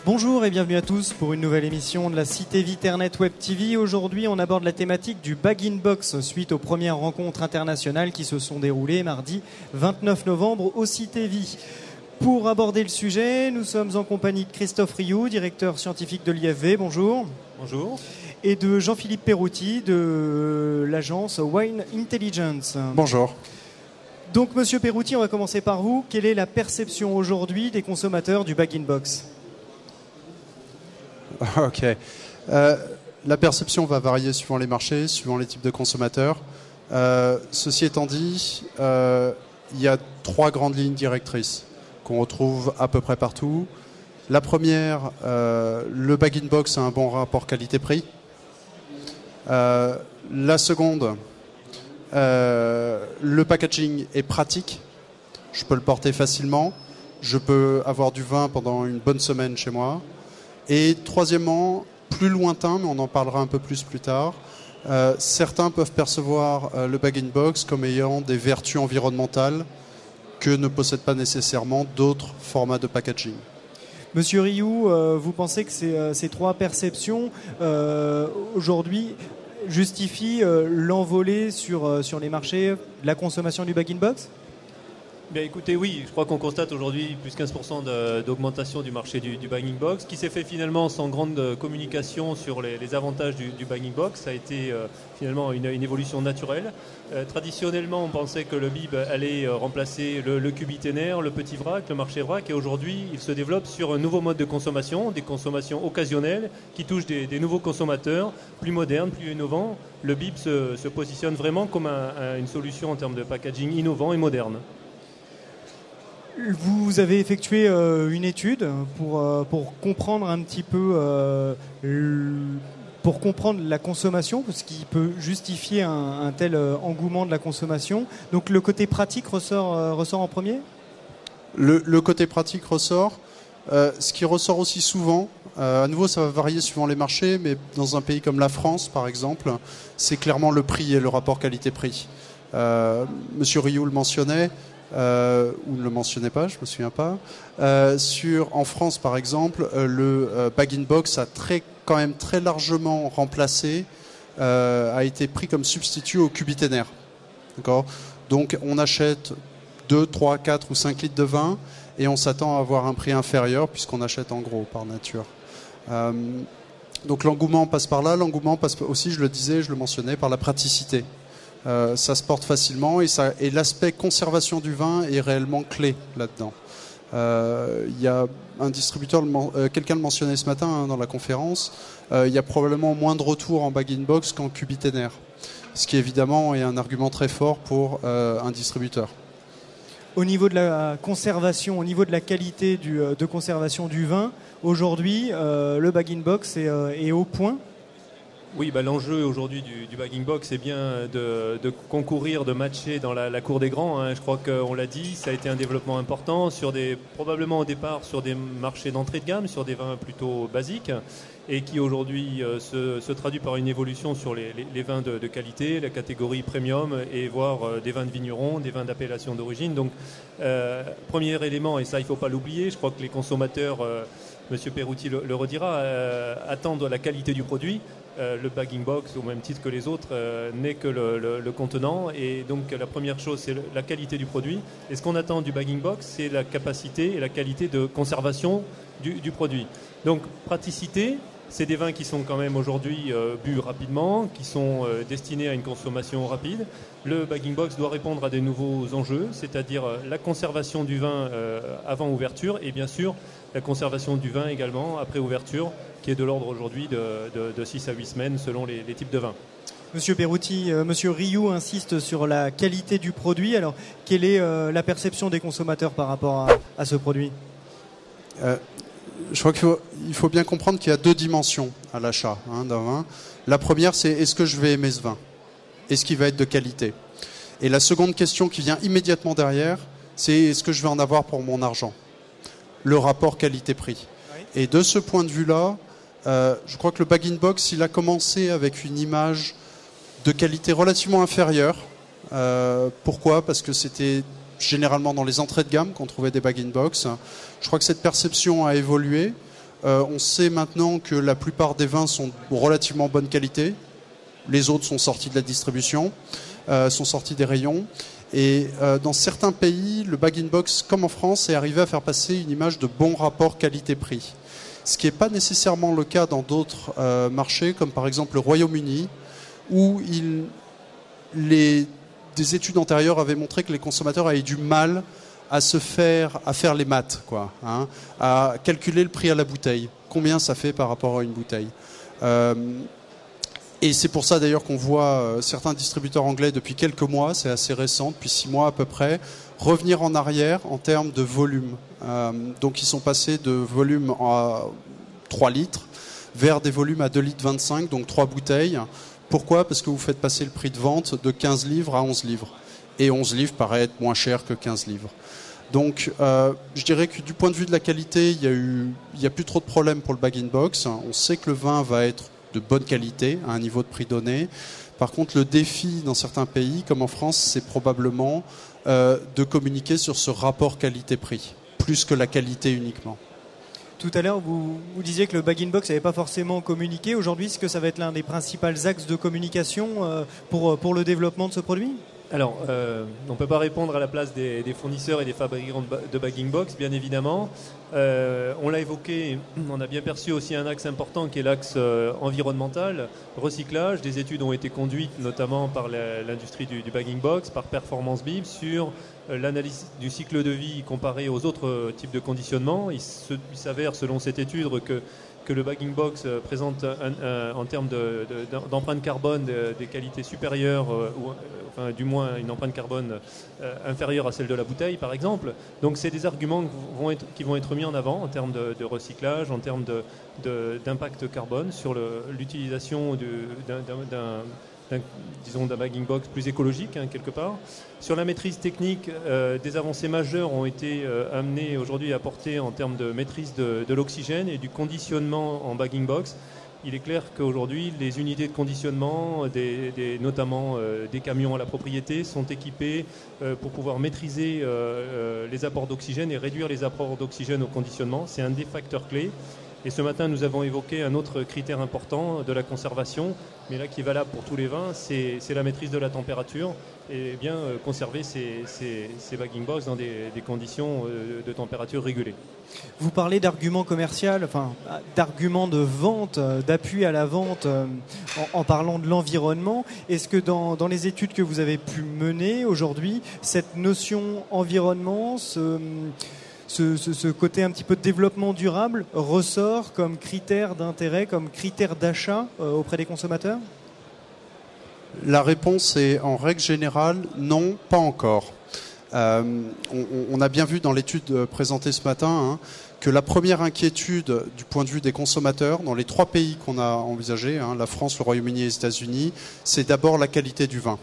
Bonjour et bienvenue à tous pour une nouvelle émission de la Cité Viternet Web TV. Aujourd'hui, on aborde la thématique du bag-in-box suite aux premières rencontres internationales qui se sont déroulées mardi 29 novembre au Cité Vie. Pour aborder le sujet, nous sommes en compagnie de Christophe Rioux, directeur scientifique de l'IFV. Bonjour. Bonjour. Et de Jean-Philippe Perrouti de l'agence Wine Intelligence. Bonjour. Donc, monsieur Perrouti, on va commencer par vous. Quelle est la perception aujourd'hui des consommateurs du bag-in-box ? Ok. La perception va varier suivant les marchés, suivant les types de consommateurs. Ceci étant dit, il y a 3 grandes lignes directrices qu'on retrouve à peu près partout. La première, le bag-in-box a un bon rapport qualité-prix. La seconde, le packaging est pratique. Je peux le porter facilement. Je peux avoir du vin pendant une bonne semaine chez moi. Et troisièmement, plus lointain, mais on en parlera un peu plus tard, certains peuvent percevoir le bag-in-box comme ayant des vertus environnementales que ne possèdent pas nécessairement d'autres formats de packaging. Monsieur Rioux, vous pensez que ces 3 perceptions aujourd'hui justifient l'envolée sur les marchés de la consommation du bag-in-box ? Bien, écoutez, oui, je crois qu'on constate aujourd'hui plus 15% d'augmentation du marché du bag-in-box, qui s'est fait finalement sans grande communication sur les avantages du bag-in-box. Ça a été finalement une évolution naturelle. Traditionnellement, on pensait que le bib allait remplacer le cubiténaire, le petit vrac, le marché vrac, et aujourd'hui, il se développe sur un nouveau mode de consommation, des consommations occasionnelles qui touchent des nouveaux consommateurs, plus modernes, plus innovants. Le bib se positionne vraiment comme une solution en termes de packaging innovant et moderne. Vous avez effectué une étude pour comprendre un petit peu, pour comprendre la consommation, ce qui peut justifier un tel engouement de la consommation. Donc le côté pratique ressort en premier ? Le côté pratique ressort. Ce qui ressort aussi souvent, à nouveau ça va varier suivant les marchés, mais dans un pays comme la France par exemple, c'est clairement le prix et le rapport qualité-prix. Monsieur Rioux le mentionnait. Ou ne le mentionnez pas, je me souviens pas. En France, par exemple, le bag-in-box a quand même très largement remplacé, a été pris comme substitut au cubiténaire. D'accord ? Donc, on achète 2, 3, 4 ou 5 litres de vin et on s'attend à avoir un prix inférieur puisqu'on achète en gros, par nature. Donc, l'engouement passe par là. L'engouement passe aussi, je le disais, je le mentionnais, par la praticité. Ça se porte facilement et l'aspect conservation du vin est réellement clé là-dedans. Il y a un distributeur, quelqu'un le mentionnait ce matin dans la conférence, il y a probablement moins de retours en bag-in-box qu'en cubiténaire, ce qui évidemment est un argument très fort pour un distributeur. Au niveau de la conservation, au niveau de la qualité de conservation du vin, aujourd'hui, le bag-in-box est au point. Oui, l'enjeu aujourd'hui du bag-in-box, c'est bien de concourir, de matcher dans la cour des grands. Hein. Je crois qu'on l'a dit, ça a été un développement important, probablement au départ sur des marchés d'entrée de gamme, sur des vins plutôt basiques, et qui aujourd'hui se traduit par une évolution sur les vins de qualité, la catégorie premium, et voire des vins de vignerons, des vins d'appellation d'origine. Donc, premier élément, et ça il ne faut pas l'oublier, je crois que les consommateurs, Monsieur Perrouti le redira, attendent la qualité du produit. Le bag-in-box, au même titre que les autres, n'est que le contenant. Et donc la première chose, c'est la qualité du produit. Et ce qu'on attend du bag-in-box, c'est la capacité et la qualité de conservation du produit. Donc praticité, c'est des vins qui sont quand même aujourd'hui bu rapidement, qui sont destinés à une consommation rapide. Le bag-in-box doit répondre à des nouveaux enjeux, c'est-à-dire la conservation du vin avant ouverture et bien sûr la conservation du vin également après ouverture, qui est de l'ordre aujourd'hui de 6 à 8 semaines selon les types de vins. Monsieur Perrouti, Monsieur Rioux insiste sur la qualité du produit. Alors, quelle est la perception des consommateurs par rapport à ce produit ? Je crois qu'il faut bien comprendre qu'il y a 2 dimensions à l'achat d'un vin. La première, c'est est-ce que je vais aimer ce vin ? Est-ce qu'il va être de qualité ? Et la seconde question qui vient immédiatement derrière, c'est est-ce que je vais en avoir pour mon argent ? Le rapport qualité-prix. Oui. Et de ce point de vue-là, je crois que le bag-in-box, il a commencé avec une image de qualité relativement inférieure. Pourquoi ? Parce que c'était généralement dans les entrées de gamme qu'on trouvait des bag-in-box. Je crois que cette perception a évolué. On sait maintenant que la plupart des vins sont relativement bonne qualité. Les autres sont sortis de la distribution, sont sortis des rayons. Et dans certains pays, le bag-in-box, comme en France, est arrivé à faire passer une image de bon rapport qualité-prix. Ce qui n'est pas nécessairement le cas dans d'autres marchés, comme par exemple le Royaume-Uni, où des études antérieures avaient montré que les consommateurs avaient du mal à faire les maths, quoi, hein, à calculer le prix à la bouteille. Combien ça fait par rapport à une bouteille. Et c'est pour ça d'ailleurs qu'on voit certains distributeurs anglais depuis quelques mois, c'est assez récent, depuis 6 mois à peu près, revenir en arrière en termes de volume. Donc ils sont passés de volume à 3 litres vers des volumes à 2 litres 25, donc 3 bouteilles. Pourquoi ? Parce que vous faites passer le prix de vente de 15 livres à 11 livres. Et 11 livres paraît être moins cher que 15 livres. Donc je dirais que du point de vue de la qualité, il n'y a plus trop de problèmes pour le bag-in-box. On sait que le vin va être de bonne qualité à un niveau de prix donné. Par contre, le défi dans certains pays, comme en France, c'est probablement de communiquer sur ce rapport qualité-prix, plus que la qualité uniquement. Tout à l'heure, vous disiez que le bag-in-box n'avait pas forcément communiqué. Aujourd'hui, est-ce que ça va être l'un des principaux axes de communication pour le développement de ce produit ? Alors, on ne peut pas répondre à la place des fournisseurs et des fabricants de bagging box, bien évidemment. On l'a évoqué, on a bien perçu aussi un axe important qui est l'axe environnemental, recyclage. Des études ont été conduites notamment par l'industrie du bagging box, par Performance Bib, sur l'analyse du cycle de vie comparé aux autres types de conditionnement. Il s'avère, selon cette étude, que le bagging box présente en termes d'empreinte carbone des qualités supérieures, enfin du moins une empreinte carbone inférieure à celle de la bouteille par exemple. Donc c'est des arguments qui vont être mis en avant en termes de recyclage, en termes d'impact carbone sur l'utilisation d'un bagging box plus écologique, hein, quelque part. Sur la maîtrise technique, des avancées majeures ont été amenées aujourd'hui à apporter en termes de maîtrise de l'oxygène et du conditionnement en bagging box. Il est clair qu'aujourd'hui, les unités de conditionnement, notamment des camions à la propriété, sont équipées pour pouvoir maîtriser les apports d'oxygène et réduire les apports d'oxygène au conditionnement. C'est un des facteurs clés. Et ce matin, nous avons évoqué un autre critère important de la conservation, mais là qui est valable pour tous les vins, c'est la maîtrise de la température et bien conserver ces bagging box dans des conditions de température régulées. Vous parlez d'arguments commerciaux, enfin d'arguments de vente, d'appui à la vente en parlant de l'environnement. Est-ce que dans les études que vous avez pu mener aujourd'hui, cette notion environnement, ce côté un petit peu de développement durable ressort comme critère d'intérêt, comme critère d'achat auprès des consommateurs ? La réponse est en règle générale non, pas encore. On a bien vu dans l'étude présentée ce matin hein, que la première inquiétude du point de vue des consommateurs dans les 3 pays qu'on a envisagés, hein, la France, le Royaume-Uni et les États-Unis, c'est d'abord la qualité du vin.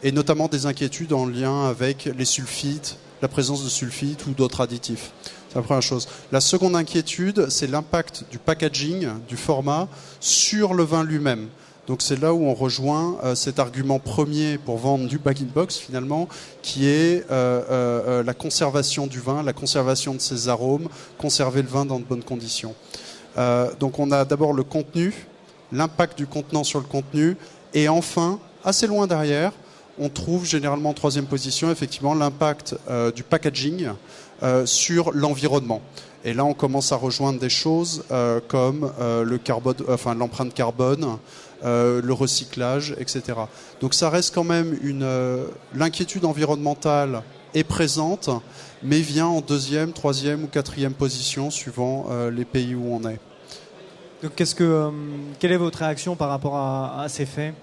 Et notamment des inquiétudes en lien avec les sulfites, la présence de sulfites ou d'autres additifs. C'est la première chose. La seconde inquiétude, c'est l'impact du packaging, du format, sur le vin lui-même. Donc c'est là où on rejoint cet argument premier pour vendre du bag-in-box finalement, qui est la conservation du vin, la conservation de ses arômes, conserver le vin dans de bonnes conditions. Donc on a d'abord le contenu, l'impact du contenant sur le contenu, et enfin, assez loin derrière, on trouve généralement en 3e position effectivement l'impact du packaging sur l'environnement. Et là, on commence à rejoindre des choses comme l'empreinte carbone, le recyclage, etc. Donc ça reste quand même l'inquiétude environnementale est présente, mais vient en 2e, 3e ou 4e position suivant les pays où on est. Donc quelle est votre réaction par rapport à ces faits ?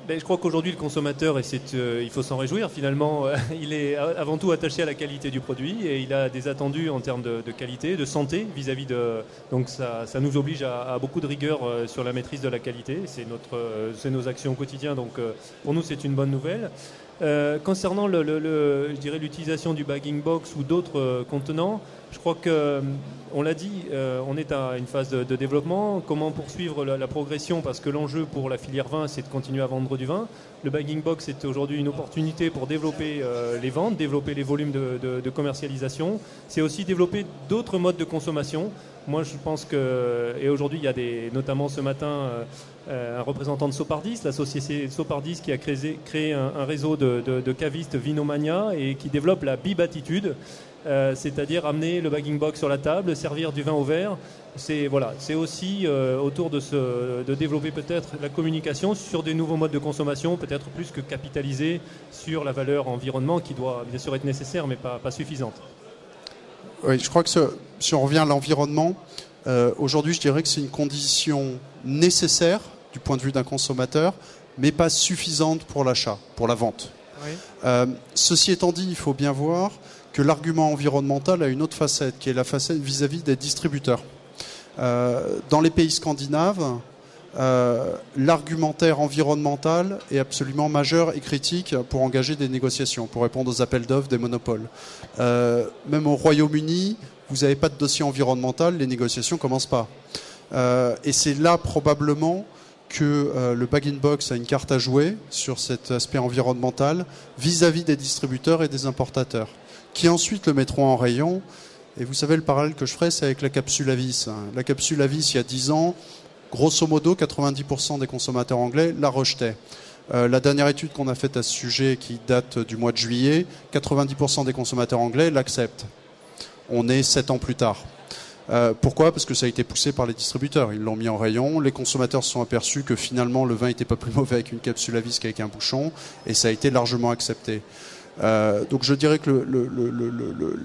Je crois qu'aujourd'hui le consommateur, et il faut s'en réjouir finalement, il est avant tout attaché à la qualité du produit et il a des attendus en termes de qualité, de santé vis-à-vis de... Donc ça nous oblige à beaucoup de rigueur sur la maîtrise de la qualité, c'est nos actions au quotidien, donc pour nous c'est une bonne nouvelle. Concernant je dirais l'utilisation du bagging box ou d'autres contenants, je crois que on l'a dit, on est à une phase de développement. Comment poursuivre la progression ? Parce que l'enjeu pour la filière vin, c'est de continuer à vendre du vin. Le bagging box est aujourd'hui une opportunité pour développer les ventes, développer les volumes de commercialisation. C'est aussi développer d'autres modes de consommation. Moi, je pense que, et aujourd'hui, il y a notamment ce matin, un représentant de Sopardis, la société Sopardis, qui a créé un réseau de cavistes Vinomania et qui développe la bibattitude, c'est-à-dire amener le bagging box sur la table, servir du vin au verre. C'est aussi autour de développer peut-être la communication sur des nouveaux modes de consommation, peut-être plus que capitaliser sur la valeur environnement qui doit bien sûr être nécessaire, mais pas suffisante. Oui, je crois que si on revient à l'environnement, aujourd'hui je dirais que c'est une condition nécessaire du point de vue d'un consommateur, mais pas suffisante pour l'achat, pour la vente. Oui. Ceci étant dit, il faut bien voir que l'argument environnemental a une autre facette, qui est la facette vis-à-vis des distributeurs. Dans les pays scandinaves, l'argumentaire environnemental est absolument majeur et critique pour engager des négociations, pour répondre aux appels d'offres des monopoles. Même au Royaume-Uni, vous n'avez pas de dossier environnemental, les négociations ne commencent pas. Et c'est là probablement que le bag-in-box a une carte à jouer sur cet aspect environnemental vis-à-vis des distributeurs et des importateurs, qui ensuite le mettront en rayon. Et vous savez, le parallèle que je ferai, c'est avec la capsule à vis. La capsule à vis, il y a 10 ans, grosso modo, 90% des consommateurs anglais la rejetaient. La dernière étude qu'on a faite à ce sujet, qui date du mois de juillet, 90% des consommateurs anglais l'acceptent. On est 7 ans plus tard. Pourquoi ? Parce que ça a été poussé par les distributeurs. Ils l'ont mis en rayon. Les consommateurs se sont aperçus que finalement, le vin n'était pas plus mauvais avec une capsule à vis qu'avec un bouchon. Et ça a été largement accepté. Donc je dirais que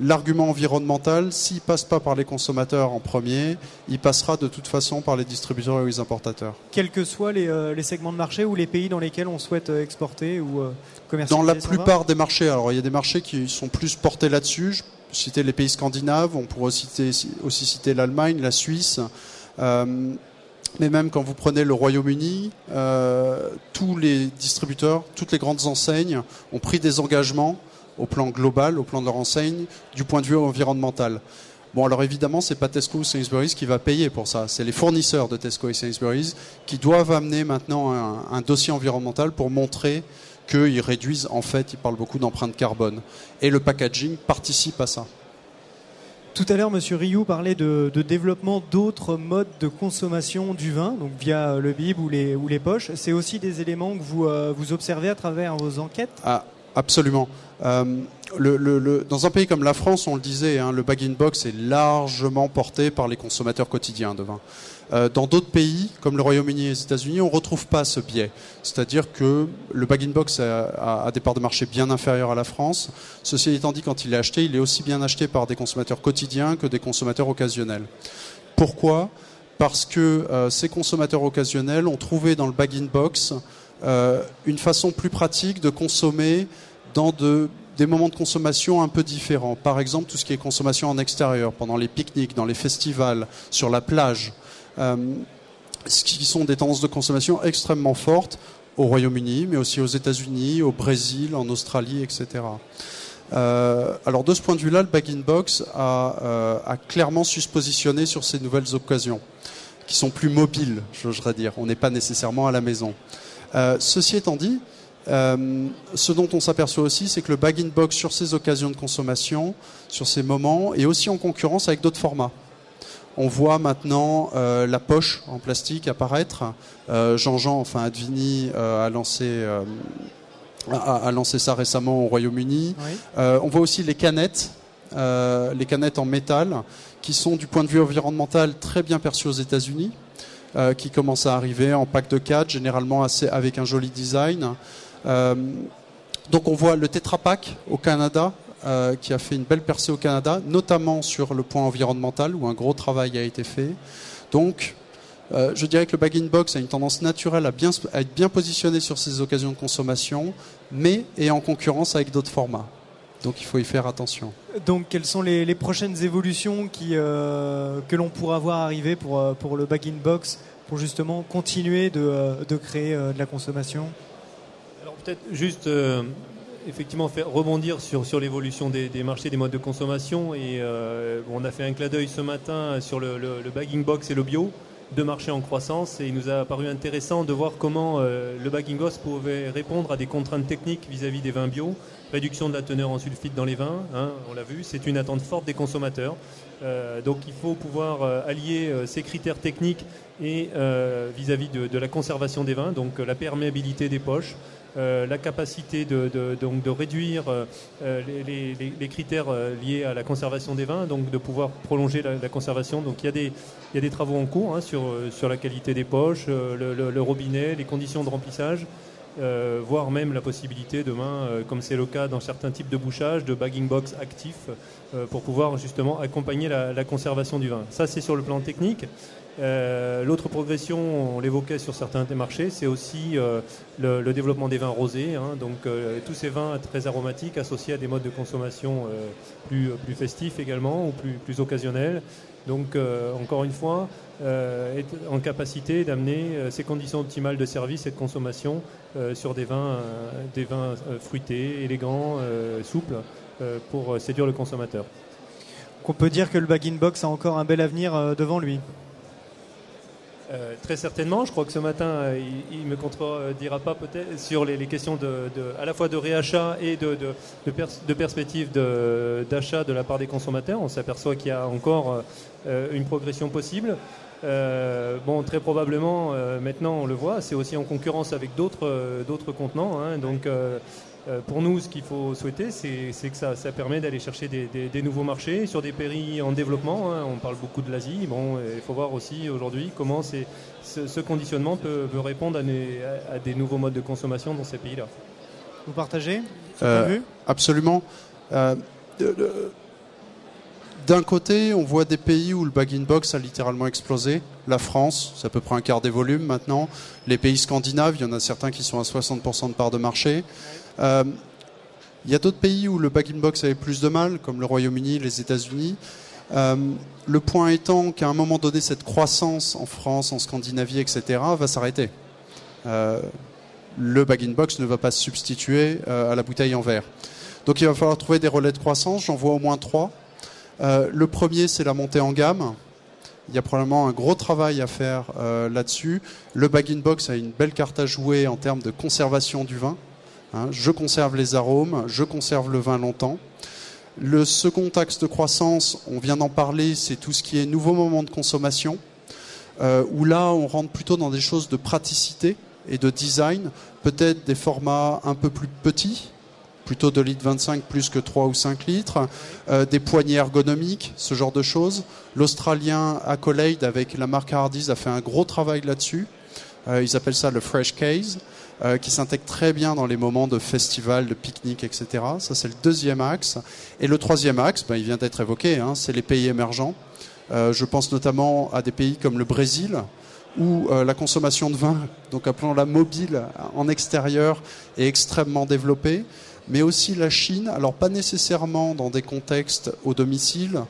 l'argument environnemental, s'il passe pas par les consommateurs en premier, il passera de toute façon par les distributeurs et les importateurs. Quels que soient les segments de marché ou les pays dans lesquels on souhaite exporter ou commercialiser. Dans la plupart des marchés, alors il y a des marchés qui sont plus portés là-dessus. Je peux citer les pays scandinaves, on pourrait aussi citer l'Allemagne, la Suisse. Mais même quand vous prenez le Royaume-Uni, tous les distributeurs, toutes les grandes enseignes ont pris des engagements au plan global, au plan de leur enseigne, du point de vue environnemental. Bon, alors évidemment, c'est pas Tesco ou Sainsbury's qui va payer pour ça. C'est les fournisseurs de Tesco et Sainsbury's qui doivent amener maintenant un dossier environnemental pour montrer qu'ils réduisent, en fait, ils parlent beaucoup d'empreinte carbone. Et le packaging participe à ça. Tout à l'heure, M. Rioux parlait de développement d'autres modes de consommation du vin, donc via le bib ou les poches. C'est aussi des éléments que vous observez à travers vos enquêtes ? Ah, absolument. Dans un pays comme la France, on le disait, le bag-in-box est largement porté par les consommateurs quotidiens de vin. Dans d'autres pays, comme le Royaume-Uni et les États-Unis, on ne retrouve pas ce biais. C'est-à-dire que le bag-in-box a des parts de marché bien inférieures à la France. Ceci étant dit, quand il est acheté, il est aussi bien acheté par des consommateurs quotidiens que des consommateurs occasionnels. Pourquoi ? Parce que ces consommateurs occasionnels ont trouvé dans le bag-in-box une façon plus pratique de consommer dans des moments de consommation un peu différents. Par exemple, tout ce qui est consommation en extérieur, pendant les pique-niques, dans les festivals, sur la plage. Ce qui sont des tendances de consommation extrêmement fortes au Royaume-Uni, mais aussi aux États-Unis, au Brésil, en Australie, etc. Alors de ce point de vue-là, le bag-in-box a clairement su se positionner sur ces nouvelles occasions, qui sont plus mobiles, j'oserais dire. On n'est pas nécessairement à la maison. Ceci étant dit, ce dont on s'aperçoit aussi, c'est que le bag-in-box sur ces occasions de consommation, sur ces moments, est aussi en concurrence avec d'autres formats. On voit maintenant la poche en plastique apparaître. Jean-Jean, enfin Advini, a lancé ça récemment au Royaume-Uni. Oui. On voit aussi les canettes en métal, qui sont du point de vue environnemental très bien perçues aux États-Unis, qui commencent à arriver en pack de 4, généralement avec un joli design. Donc on voit le Tetra Pak au Canada, qui a fait une belle percée au Canada, notamment sur le point environnemental, où un gros travail a été fait. Donc, je dirais que le bag-in-box a une tendance naturelle à être bien positionné sur ces occasions de consommation, mais est en concurrence avec d'autres formats. Donc, il faut y faire attention. Donc, quelles sont les prochaines évolutions que l'on pourra voir arriver pour le bag-in-box, pour justement continuer de créer de la consommation ? Alors, peut-être juste... effectivement faire rebondir sur l'évolution des marchés, des modes de consommation. Et on a fait un clin d'œil ce matin sur le bagging box et le bio, deux marchés en croissance. Et il nous a paru intéressant de voir comment le bagging box pouvait répondre à des contraintes techniques vis-à-vis des vins bio réduction de la teneur en sulfite dans les vins, hein, on l'a vu, c'est une attente forte des consommateurs. Donc il faut pouvoir allier ces critères techniques et vis-à-vis de la conservation des vins, donc la perméabilité des poches, la capacité de réduire les critères liés à la conservation des vins, donc de pouvoir prolonger la conservation. Donc il y a des travaux en cours hein, sur la qualité des poches, le robinet, les conditions de remplissage. Voire même la possibilité demain, comme c'est le cas dans certains types de bouchage, de bagging box actif pour pouvoir justement accompagner la conservation du vin. Ça, c'est sur le plan technique. L'autre progression, on l'évoquait sur certains des marchés, c'est aussi le développement des vins rosés. Hein, donc tous ces vins très aromatiques associés à des modes de consommation plus festifs également ou plus occasionnels. Donc, encore une fois, est en capacité d'amener ces conditions optimales de service et de consommation sur des vins fruités, élégants, souples, pour séduire le consommateur. On peut dire que le bag-in-box a encore un bel avenir devant lui. Très certainement, je crois que ce matin il me contredira pas peut-être sur les questions à la fois de réachat et de perspective d'achat de la part des consommateurs. On s'aperçoit qu'il y a encore une progression possible. Très probablement maintenant on le voit, c'est aussi en concurrence avec d'autres contenants. Hein, donc pour nous, ce qu'il faut souhaiter, c'est que ça permet d'aller chercher des nouveaux marchés sur des pays en développement. Hein. On parle beaucoup de l'Asie. Bon, il faut voir aussi aujourd'hui comment ce conditionnement peut répondre à des nouveaux modes de consommation dans ces pays-là. Vous partagez ce point de vue ? Absolument. D'un côté, on voit des pays où le bag-in-box a littéralement explosé. La France, c'est à peu près un quart des volumes maintenant. Les pays scandinaves, il y en a certains qui sont à 60% de part de marché. Il y a d'autres pays où le bag-in-box avait plus de mal, comme le Royaume-Uni, les États-Unis. Le point étant qu'à un moment donné, cette croissance en France, en Scandinavie, etc., va s'arrêter. Le bag-in-box ne va pas se substituer à la bouteille en verre. Donc il va falloir trouver des relais de croissance. J'en vois au moins 3. Le premier, c'est la montée en gamme. Il y a probablement un gros travail à faire là-dessus. Le bag-in-box a une belle carte à jouer en termes de conservation du vin. Hein, je conserve les arômes, je conserve le vin longtemps. Le second axe de croissance, on vient d'en parler, c'est tout ce qui est nouveau moment de consommation, où là, on rentre plutôt dans des choses de praticité et de design, peut-être des formats un peu plus petits, plutôt 2,25 litres plus que 3 ou 5 litres, des poignées ergonomiques, ce genre de choses. L'Australien Accolade, avec la marque Hardy's, a fait un gros travail là-dessus. Ils appellent ça le Fresh Case, qui s'intègre très bien dans les moments de festival, de pique-nique, etc. Ça, c'est le deuxième axe. Et le troisième axe, il vient d'être évoqué, hein, c'est les pays émergents. Je pense notamment à des pays comme le Brésil, où la consommation de vin, donc appelons-la mobile en extérieur, est extrêmement développée. Mais aussi la Chine, alors pas nécessairement dans des contextes au domicile,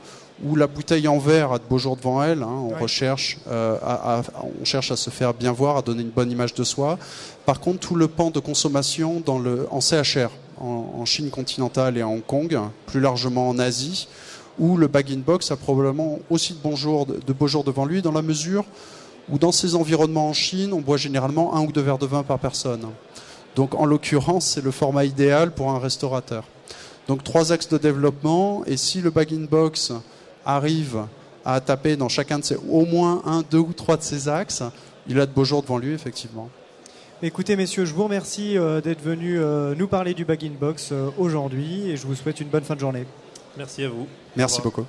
où la bouteille en verre a de beaux jours devant elle. Hein, on cherche à se faire bien voir, à donner une bonne image de soi. Par contre, tout le pan de consommation en CHR, en Chine continentale et à Hong Kong, plus largement en Asie, où le bag-in-box a probablement aussi de beaux jours devant lui, dans la mesure où dans ces environnements en Chine, on boit généralement 1 ou 2 verres de vin par personne. Donc en l'occurrence, c'est le format idéal pour un restaurateur. Donc 3 axes de développement, et si le bag-in-box arrive à taper dans chacun de ces, au moins 1, 2 ou 3 de ces axes, il a de beaux jours devant lui, effectivement. Écoutez, messieurs, je vous remercie d'être venus nous parler du bag-in-box aujourd'hui, et je vous souhaite une bonne fin de journée. Merci à vous. Merci beaucoup.